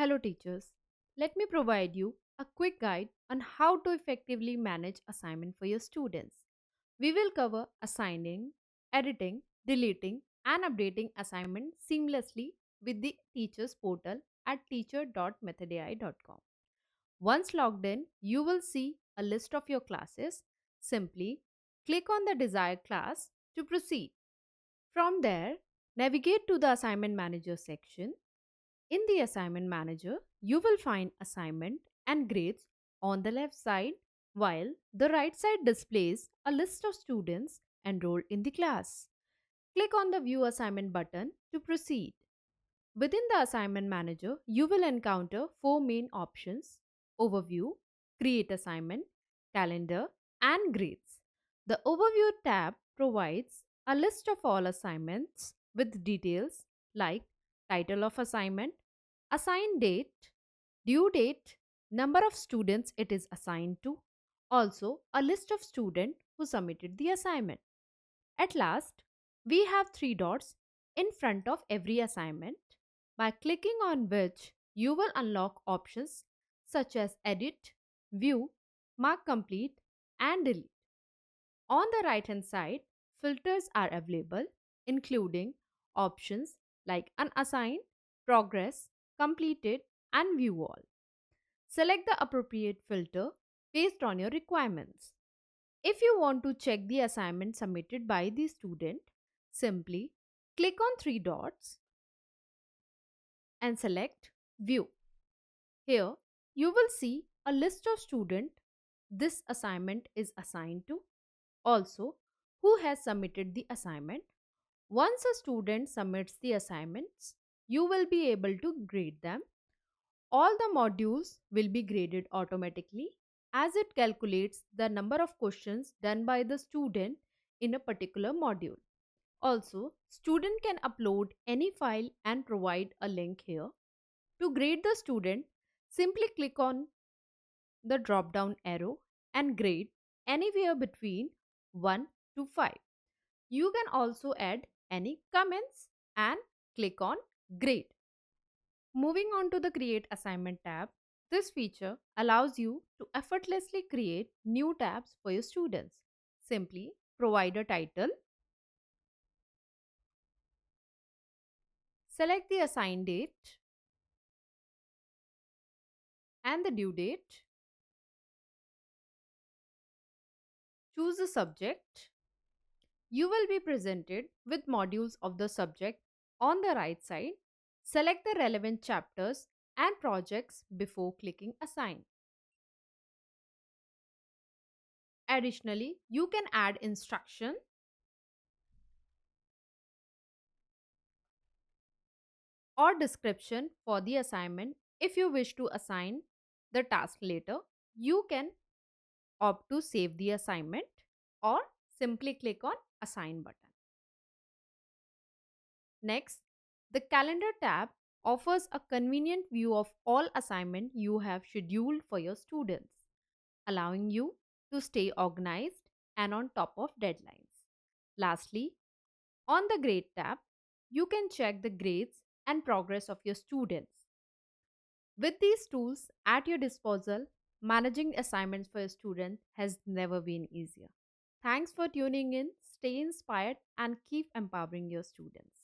Hello, teachers. Let me provide you a quick guide on how to effectively manage assignment for your students. We will cover assigning, editing, deleting, and updating assignment seamlessly with the Teachers Portal at teacher.methodai.com. Once logged in, you will see a list of your classes. Simply click on the desired class to proceed. From there, navigate to the Assignment Manager section. In the Assignment Manager, you will find assignment and grades on the left side, while the right side displays a list of students enrolled in the class. Click on the View Assignment button to proceed. Within the Assignment Manager, you will encounter four main options: Overview, Create Assignment, Calendar, and Grades. The Overview tab provides a list of all assignments with details like title of assignment, assigned date, due date, number of students it is assigned to, also a list of students who submitted the assignment. At last, we have three dots in front of every assignment, by clicking on which you will unlock options such as Edit, View, Mark Complete, and Delete. On the right hand side, filters are available, including options like Unassigned, Progress, Completed, and View All. Select the appropriate filter based on your requirements. If you want to check the assignment submitted by the student, simply click on three dots and select View. Here, you will see a list of students this assignment is assigned to, also who has submitted the assignment. Once a student submits the assignments, you will be able to grade them. All the modules will be graded automatically as it calculates the number of questions done by the student in a particular module. Also, student can upload any file and provide a link here. To grade the student, simply click on the drop down arrow and grade anywhere between 1 to 5. You can also add any comments and click on grade. Moving on to the Create Assignment tab, this feature allows you to effortlessly create new tabs for your students. Simply provide a title, select the assigned date and the due date, choose the subject. You will be presented with modules of the subject on the right side. Select the relevant chapters and projects before clicking Assign. Additionally, you can add instruction or description for the assignment. If you wish to assign the task later, you can opt to save the assignment or simply click on Assign button. Next, the Calendar tab offers a convenient view of all assignment you have scheduled for your students, allowing you to stay organized and on top of deadlines. Lastly, on the Grade tab, you can check the grades and progress of your students. With these tools at your disposal, managing assignments for your students has never been easier. Thanks for tuning in. Stay inspired and keep empowering your students.